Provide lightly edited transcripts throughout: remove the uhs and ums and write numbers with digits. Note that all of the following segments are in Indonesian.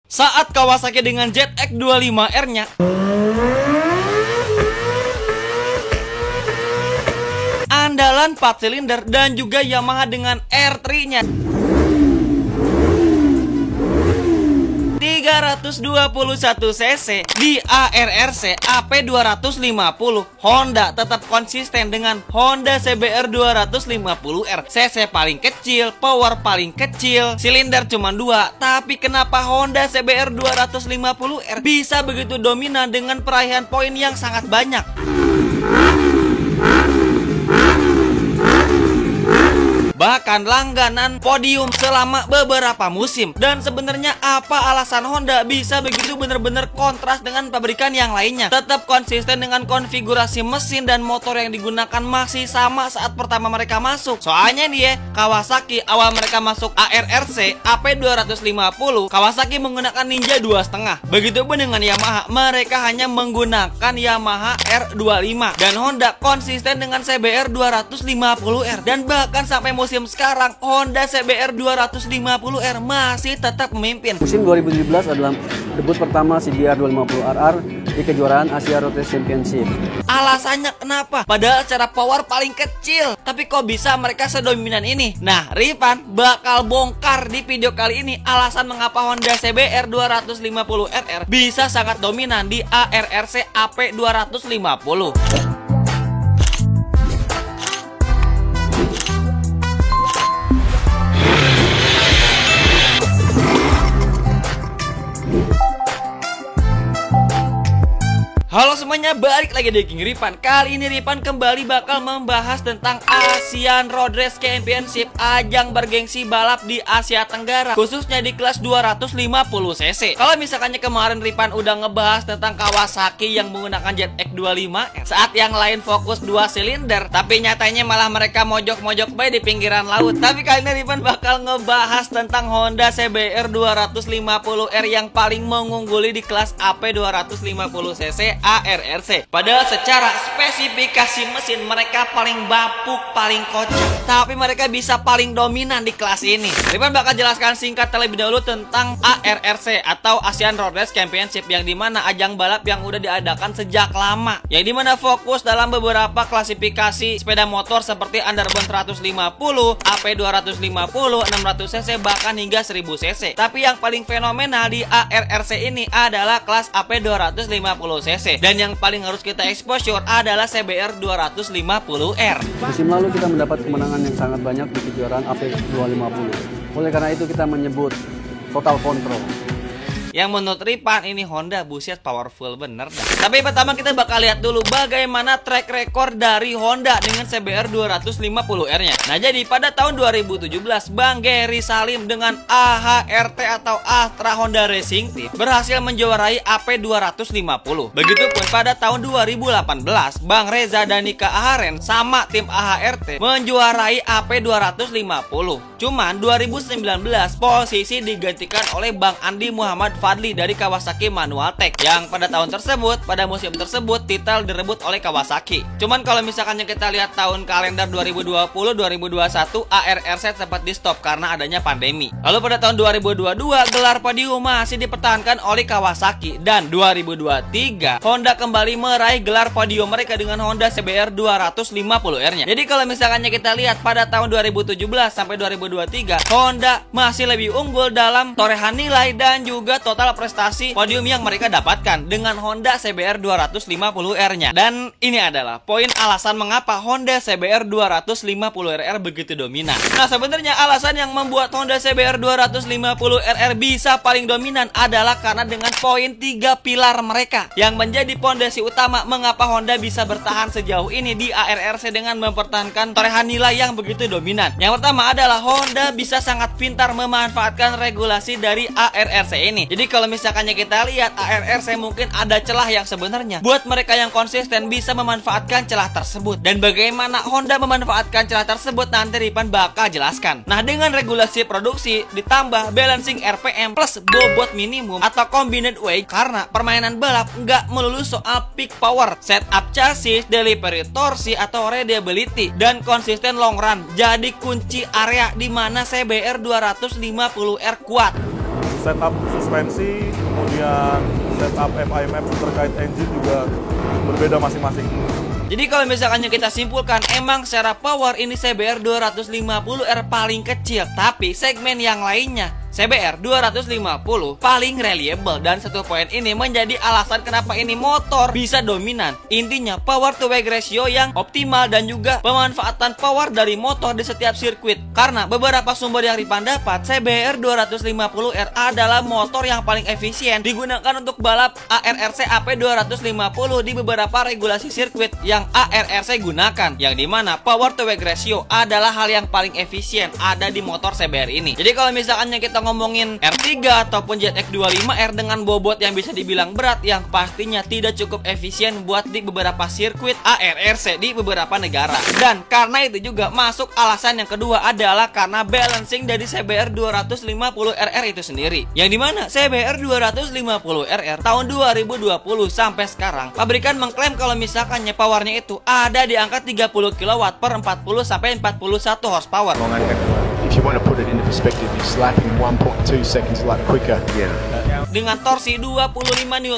Saat Kawasaki dengan ZX25R-nya andalan 4 silinder dan juga Yamaha dengan R3-nya 321 cc di ARRC AP250. Honda tetap konsisten dengan Honda CBR 250R. cc paling kecil, power paling kecil, silinder cuma 2. Tapi kenapa Honda CBR 250R bisa begitu dominan dengan peraihan poin yang sangat banyak? Bahkan langganan podium selama beberapa musim. Dan sebenarnya apa alasan Honda bisa begitu benar-benar kontras dengan pabrikan yang lainnya? Tetap konsisten dengan konfigurasi mesin dan motor yang digunakan masih sama saat pertama mereka masuk. Soalnya nih ya, Kawasaki awal mereka masuk ARRC AP250, Kawasaki menggunakan Ninja 2.5. Begitupun dengan Yamaha, mereka hanya menggunakan Yamaha R25. Dan Honda konsisten dengan CBR 250R. Dan bahkan sampai musim sekarang Honda CBR 250R masih tetap memimpin. Musim 2017 adalah debut pertama CBR 250RR di kejuaraan Asia Road Race Championship. Alasannya kenapa? Padahal secara power paling kecil, tapi kok bisa mereka sedominan ini? Nah, Ripan bakal bongkar di video kali ini alasan mengapa Honda CBR 250RR bisa sangat dominan di ARRC AP250. Halo semuanya, balik lagi di King Ripan. Kali ini Ripan kembali bakal membahas tentang Asian Road Race Championship, ajang bergengsi balap di Asia Tenggara, khususnya di kelas 250cc. Kalau misalkannya kemarin Ripan udah ngebahas tentang Kawasaki yang menggunakan ZX25, saat yang lain fokus 2 silinder, tapi nyatanya malah mereka mojok-mojok baik di pinggiran laut. Tapi kali ini Ripan bakal ngebahas tentang Honda CBR 250R yang paling mengungguli di kelas AP250cc ARRC. Padahal secara spesifikasi mesin mereka paling bapuk, paling kocak, tapi mereka bisa paling dominan di kelas ini. Ripan bakal jelaskan singkat terlebih dahulu tentang ARRC atau Asian Road Race Championship, yang dimana ajang balap yang udah diadakan sejak lama, yang dimana fokus dalam beberapa klasifikasi sepeda motor seperti Underbone 150, AP250, 600cc, bahkan hingga 1000cc. Tapi yang paling fenomenal di ARRC ini adalah kelas AP250cc. Dan yang paling harus kita exposure adalah CBR 250R. Musim lalu kita mendapat kemenangan yang sangat banyak di kejuaraan AP250. Oleh karena itu kita menyebut total control. Yang menurut Ripan ini Honda buset powerful bener dah. Tapi pertama kita bakal lihat dulu bagaimana track record dari Honda dengan CBR 250R-nya. Nah, jadi pada tahun 2017 Bang Gary Salim dengan AHRT atau Astra Honda Racing Team berhasil menjuarai AP250. Begitupun pada tahun 2018 Bang Reza Danika Aharen sama tim AHRT menjuarai AP250. Cuman 2019 posisi digantikan oleh Bang Andi Muhammad Fadli dari Kawasaki Manual Tech, yang pada tahun tersebut, pada musim tersebut titel direbut oleh Kawasaki. Cuman kalau misalkan kita lihat tahun kalender 2020-2021 ARRC sempat di stop karena adanya pandemi. Lalu pada tahun 2022 gelar podium masih dipertahankan oleh Kawasaki, dan 2023 Honda kembali meraih gelar podium mereka dengan Honda CBR 250R-nya. Jadi kalau misalkan kita lihat pada tahun 2017 sampai 2023 Honda masih lebih unggul dalam torehan nilai dan juga total prestasi podium yang mereka dapatkan dengan Honda CBR 250R-nya. Dan ini adalah poin alasan mengapa Honda CBR 250RR begitu dominan. Nah, sebenarnya alasan yang membuat Honda CBR 250RR bisa paling dominan adalah karena dengan poin 3 pilar mereka yang menjadi pondasi utama mengapa Honda bisa bertahan sejauh ini di ARRC dengan mempertahankan torehan nilai yang begitu dominan. Yang pertama adalah Honda bisa sangat pintar memanfaatkan regulasi dari ARRC ini. Jadi kalau misalkannya kita lihat ARRC mungkin ada celah yang sebenarnya buat mereka yang konsisten bisa memanfaatkan celah tersebut. Dan bagaimana Honda memanfaatkan celah tersebut nanti Ripan bakal jelaskan. Nah, dengan regulasi produksi ditambah balancing RPM plus bobot minimum atau combined weight, karena permainan balap nggak melulu soal peak power, setup chassis, delivery torsi atau reliability, dan konsisten long run jadi kunci area di mana CBR 250R kuat. setup suspensi, kemudian setup FIMF terkait engine juga berbeda masing-masing. Jadi kalau misalkan kita simpulkan, emang secara power ini CBR 250R paling kecil, tapi segmen yang lainnya CBR 250 paling reliable, dan satu poin ini menjadi alasan kenapa ini motor bisa dominan. Intinya power to weight ratio yang optimal dan juga pemanfaatan power dari motor di setiap sirkuit. Karena beberapa sumber yang Ripan dapat, CBR 250R adalah motor yang paling efisien digunakan untuk balap ARRC AP 250 di beberapa regulasi sirkuit yang ARRC gunakan, yang dimana power to weight ratio adalah hal yang paling efisien ada di motor CBR ini. Jadi kalau misalkan kita ngomongin R3 ataupun ZX25R dengan bobot yang bisa dibilang berat, yang pastinya tidak cukup efisien buat di beberapa sirkuit ARRC di beberapa negara. Dan karena itu juga masuk alasan yang kedua adalah karena balancing dari CBR 250RR itu sendiri, yang dimana CBR 250RR tahun 2020 sampai sekarang pabrikan mengklaim kalau misalkannya powernya itu ada di angka 30 kW per 40 sampai 41 horsepower. If you want to put it into perspective, it's lapping 1.2 seconds lap quicker. Dengan torsi 25 Nm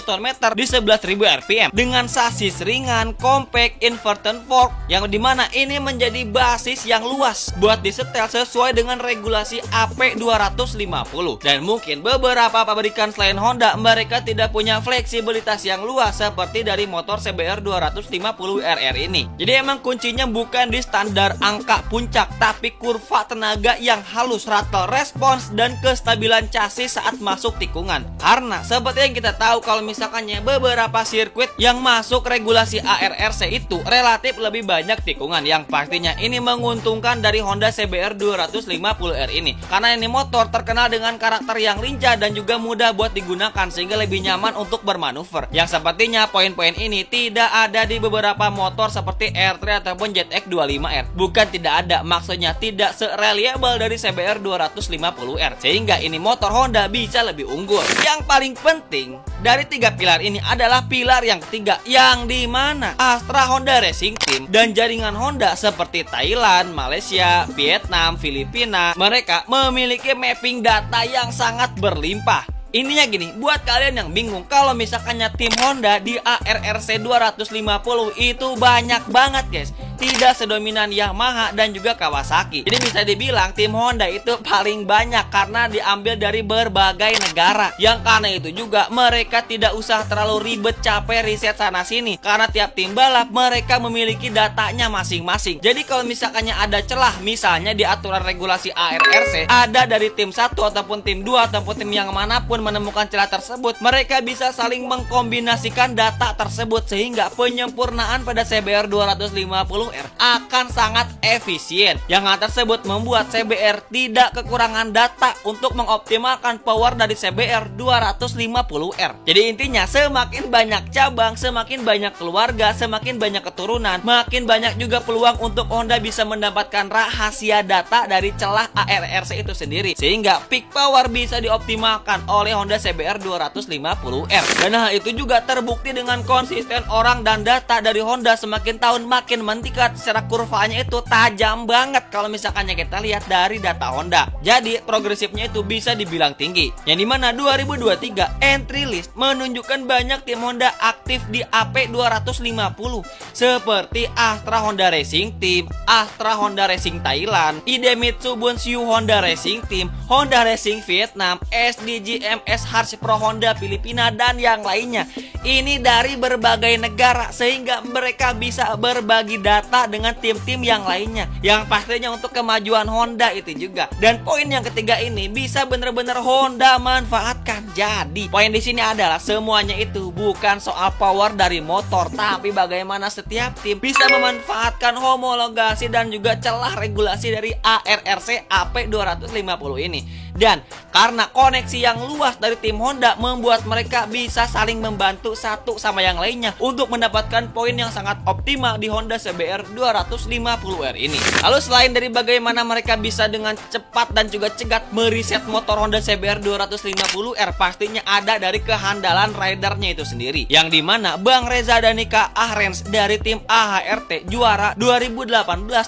di 11.000 rpm, dengan sasis ringan, compact, inverted fork, yang dimana ini menjadi basis yang luas buat disetel sesuai dengan regulasi AP 250. Dan mungkin beberapa pabrikan selain Honda, mereka tidak punya fleksibilitas yang luas seperti dari motor CBR 250RR ini. Jadi emang kuncinya bukan di standar angka puncak, tapi kurva tenaga yang halus, throttle response, dan kestabilan chassis saat masuk tikungan. Karena seperti yang kita tahu kalau misalkannya beberapa sirkuit yang masuk regulasi ARRC itu relatif lebih banyak tikungan, yang pastinya ini menguntungkan dari Honda CBR 250R ini. Karena ini motor terkenal dengan karakter yang lincah dan juga mudah buat digunakan sehingga lebih nyaman untuk bermanuver. Yang sepertinya poin-poin ini tidak ada di beberapa motor seperti R3 ataupun ZX25R. Bukan tidak ada, maksudnya tidak se-reliable dari CBR 250R, sehingga ini motor Honda bisa lebih unggul. Yang paling penting dari tiga pilar ini adalah pilar yang ketiga, yang dimana Astra Honda Racing Team dan jaringan Honda seperti Thailand, Malaysia, Vietnam, Filipina, mereka memiliki mapping data yang sangat berlimpah. Ininya gini, buat kalian yang bingung kalau misalkannya tim Honda di ARRC 250 itu banyak banget guys, tidak sedominan Yamaha dan juga Kawasaki. Jadi bisa dibilang tim Honda itu paling banyak karena diambil dari berbagai negara. Yang karena itu juga mereka tidak usah terlalu ribet capek riset sana sini, karena tiap tim balap mereka memiliki datanya masing-masing. Jadi kalau misalkannya ada celah, misalnya di aturan regulasi ARRC ada dari tim 1 ataupun tim 2 ataupun tim yang manapun menemukan celah tersebut, mereka bisa saling mengkombinasikan data tersebut sehingga penyempurnaan pada CBR 250R akan sangat efisien. Yang hal tersebut membuat CBR tidak kekurangan data untuk mengoptimalkan power dari CBR 250R. Jadi intinya semakin banyak cabang, semakin banyak keluarga, semakin banyak keturunan, makin banyak juga peluang untuk Honda bisa mendapatkan rahasia data dari celah ARRC itu sendiri, sehingga peak power bisa dioptimalkan oleh Honda CBR 250R. Dan hal itu juga terbukti dengan konsisten orang dan data dari Honda semakin tahun makin meningkat. Secara kurvanya itu tajam banget kalau misalkannya kita lihat dari data Honda. Jadi progresifnya itu bisa dibilang tinggi. Yang dimana 2023 entry list menunjukkan banyak tim Honda aktif di AP 250 seperti Astra Honda Racing Team, Astra Honda Racing Thailand, Idemitsu Bunshu Honda Racing Team, Honda Racing Vietnam, SDG MS Harsh Pro Honda Filipina, dan yang lainnya. Ini dari berbagai negara sehingga mereka bisa berbagi data dengan tim-tim yang lainnya, yang pastinya untuk kemajuan Honda itu juga. Dan poin yang ketiga ini bisa benar-benar Honda manfaatkan. Jadi poin di sini adalah semuanya itu bukan soal power dari motor, tapi bagaimana setiap tim bisa memanfaatkan homologasi dan juga celah regulasi dari ARRC AP 250 ini. Dan karena koneksi yang luas dari tim Honda membuat mereka bisa saling membantu satu sama yang lainnya untuk mendapatkan poin yang sangat optimal di Honda CBR 250R ini. Lalu selain dari bagaimana mereka bisa dengan cepat dan juga cegat meriset motor Honda CBR 250R, pastinya ada dari kehandalan ridernya itu sendiri, yang dimana Bang Reza Danika Ahrens dari tim AHRT juara 2018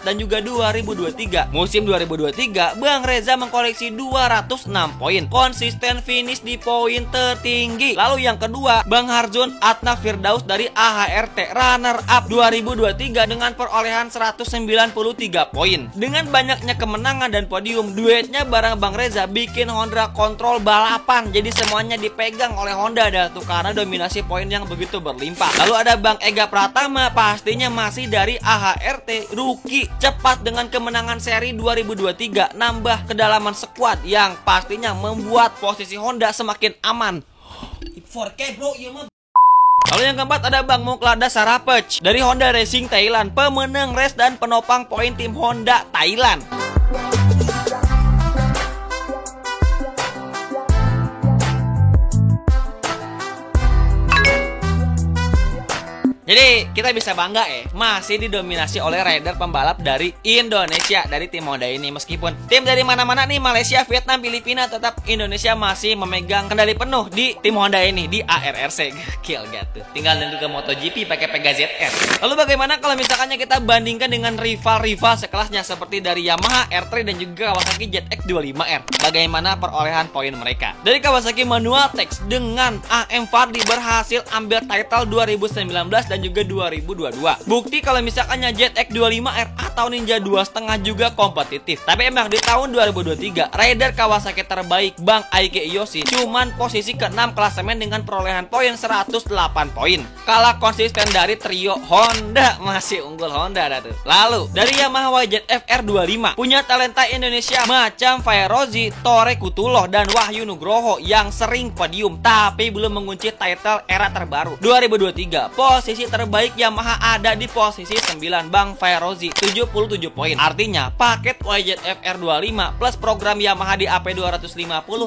dan juga 2023. Musim 2023 Bang Reza mengkoleksi 200 106 poin. Konsisten finish di poin tertinggi. Lalu yang kedua, Bang Harjun Atna Firdaus dari AHRT, runner up 2023 dengan perolehan 193 poin. Dengan banyaknya kemenangan dan podium, duetnya bareng Bang Reza bikin Honda kontrol balapan. Jadi semuanya dipegang oleh Honda dah tuh karena dominasi poin yang begitu berlimpah. Lalu ada Bang Ega Pratama, pastinya masih dari AHRT, rookie cepat dengan kemenangan seri 2023, nambah kedalaman skuad yang pastinya membuat posisi Honda semakin aman. 4K bro, iya mah. Lalu yang keempat ada Bang Muklada Sarapech dari Honda Racing Thailand, pemenang race dan penopang poin tim Honda Thailand. Jadi kita bisa bangga masih didominasi oleh rider pembalap dari Indonesia, dari tim Honda ini. Meskipun tim dari mana-mana nih, Malaysia, Vietnam, Filipina, tetap Indonesia masih memegang kendali penuh di tim Honda ini, di ARRC. Gokil gitu. Tinggal nunggu ke MotoGP pakai Pegasus ZR. Lalu bagaimana kalau misalkannya kita bandingkan dengan rival-rival sekelasnya seperti dari Yamaha R3 dan juga Kawasaki ZX25R. Bagaimana perolehan poin mereka? Dari Kawasaki Manual Tex dengan AM Fardi berhasil ambil title 2019 dan juga 2022. Bukti kalau misalkannya ZX25R atau Ninja 2.5 juga kompetitif. Tapi emang di tahun 2023, rider Kawasaki terbaik Bang Aike Iyoshi cuman posisi ke-6 klasemen dengan perolehan poin 108 poin. Kalah konsisten dari trio Honda, masih unggul Honda dah tuh. Lalu dari Yamaha YZF R25 punya talenta Indonesia macam Fairozi, Tore Kutuloh dan Wahyu Nugroho yang sering podium tapi belum mengunci title era terbaru 2023. Posisi terbaik Yamaha ada di posisi 9, Bang Fairozi 77 poin. Artinya paket YZF R25 plus program Yamaha di AP 250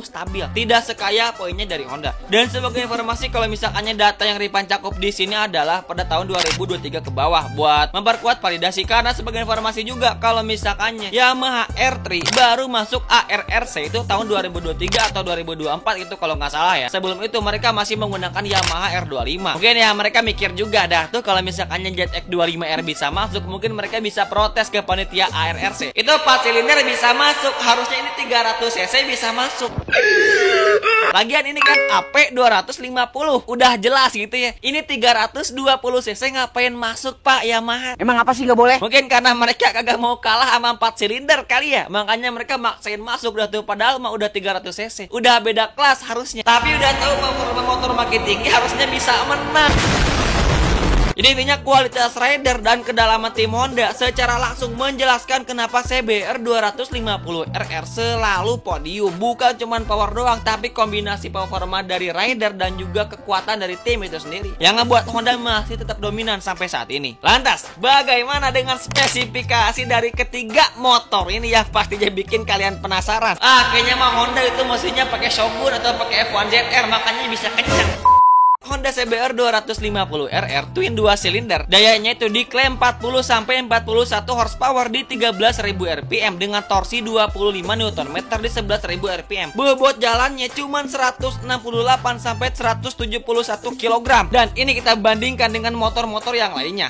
stabil, tidak sekaya poinnya dari Honda. Dan sebagai informasi kalau misalkannya data yang Ripan cakup di sini adalah pada tahun 2023 ke bawah buat memperkuat validasi. Karena sebagai informasi juga kalau misalkannya Yamaha R3 baru masuk ARRC itu tahun 2023 atau 2024 itu kalau nggak salah ya. Sebelum itu mereka masih menggunakan Yamaha R25. Mungkin ya mereka mikir juga dah tuh kalau misalkannya ZX25R bisa masuk, mungkin mereka bisa protes ke panitia ARRC. Itu 4 silinder bisa masuk, harusnya ini 300 cc bisa masuk. Lagian ini kan AP 250, udah jelas gitu ya. Ini 320 cc ngapain masuk Pak Yamaha? Emang apa sih nggak boleh? Mungkin karena mereka kagak mau kalah sama 4 silinder kali ya. Makanya mereka maksain masuk dah tuh, padahal mah udah 300 cc. Udah beda kelas harusnya. Tapi udah tahu motor makin tinggi harusnya bisa menang. Jadi intinya kualitas rider dan kedalaman tim Honda secara langsung menjelaskan kenapa CBR 250RR selalu podium. Bukan cuma power doang, tapi kombinasi performa dari rider dan juga kekuatan dari tim itu sendiri yang ngebuat Honda masih tetap dominan sampai saat ini. Lantas, bagaimana dengan spesifikasi dari ketiga motor ini ya? Pastinya bikin kalian penasaran. Kayaknya mah Honda itu mesinnya pakai Shogun atau pakai F1 ZR, makanya bisa kencang. Honda CBR 250RR Twin 2 silinder. Dayanya itu diklaim 40-41 horsepower di 13.000 rpm dengan torsi 25 Nm di 11.000 rpm. Bobot jalannya cuma 168-171 kg. Dan ini kita bandingkan dengan motor-motor yang lainnya.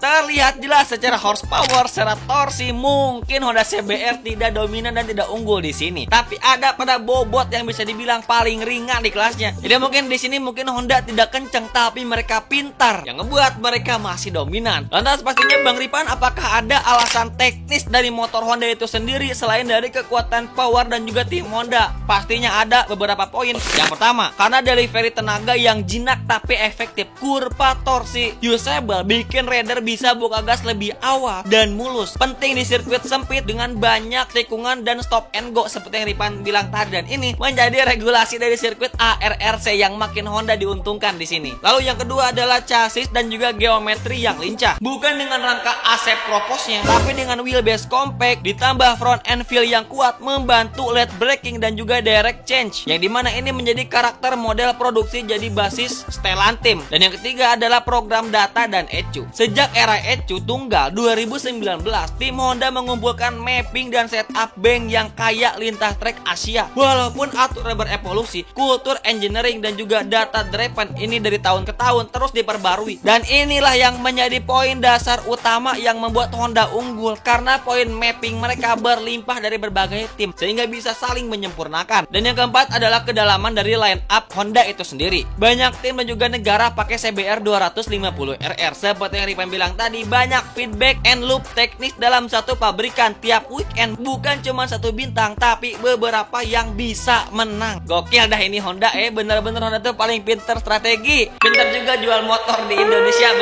Terlihat jelas secara horsepower, secara torsi mungkin Honda CBR tidak dominan dan tidak unggul di sini. Tapi ada pada bobot yang bisa dibilang paling ringan di kelasnya. Jadi mungkin di sini mungkin Honda tidak kencang, tapi mereka pintar yang ngebuat mereka masih dominan. Lantas pastinya Bang Ripan, apakah ada alasan teknis dari motor Honda itu sendiri selain dari kekuatan power dan juga tim Honda? Pastinya ada beberapa poin. Yang pertama, karena delivery tenaga yang jinak tapi efektif. Kurva torsi usable bikin rider bisa buka gas lebih awal dan mulus. Penting di sirkuit sempit dengan banyak tikungan dan stop and go seperti yang Ripan bilang tadi. Dan ini menjadi regulasi dari sirkuit ARRC yang makin Honda diuntungkan di sini. Lalu yang kedua adalah chassis dan juga geometri yang lincah. Bukan dengan rangka AC proposnya, tapi dengan wheelbase compact ditambah front end feel yang kuat membantu late braking dan juga direct change. Yang dimana ini menjadi karakter model produksi jadi basis Stellantim. Dan yang ketiga adalah program data dan ECU. Sejak era ECU tunggal 2019, tim Honda mengumpulkan mapping dan setup bank yang kaya lintas track Asia. Walaupun aturan berevolusi, kultur engineering dan juga data driven ini dari tahun ke tahun terus diperbarui. Dan inilah yang menjadi poin dasar utama yang membuat Honda unggul, karena poin mapping mereka berlimpah dari berbagai tim sehingga bisa saling menyempurnakan. Dan yang keempat adalah kedalaman dari line up Honda itu sendiri. Banyak tim dan juga negara pakai CBR 250RR. Seperti yang Ripan bilang tadi, banyak feedback and loop teknis dalam satu pabrikan tiap weekend. Bukan cuma satu bintang, tapi beberapa yang bisa menang. Gokil dah ini Honda, bener-bener Honda tuh paling pinter strategi. Pinter juga jual motor di Indonesia,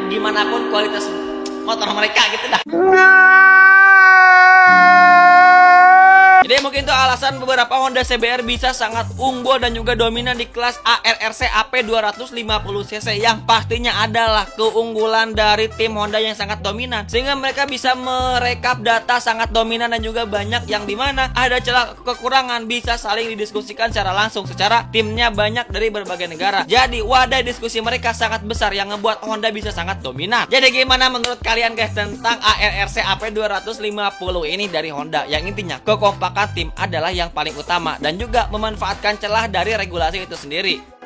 gimana pun kualitas motor mereka gitu dah. Jadi mungkin itu alasan beberapa Honda CBR bisa sangat unggul dan juga dominan di kelas ARRC AP 250cc, yang pastinya adalah keunggulan dari tim Honda yang sangat dominan, sehingga mereka bisa merekap data sangat dominan dan juga banyak yang dimana ada celah kekurangan bisa saling didiskusikan secara langsung secara timnya banyak dari berbagai negara. Jadi wadah diskusi mereka sangat besar yang ngebuat Honda bisa sangat dominan. Jadi gimana menurut kalian guys tentang ARRC AP 250 ini dari Honda? Yang intinya kekompakan tim adalah yang paling utama dan juga memanfaatkan celah dari regulasi itu sendiri.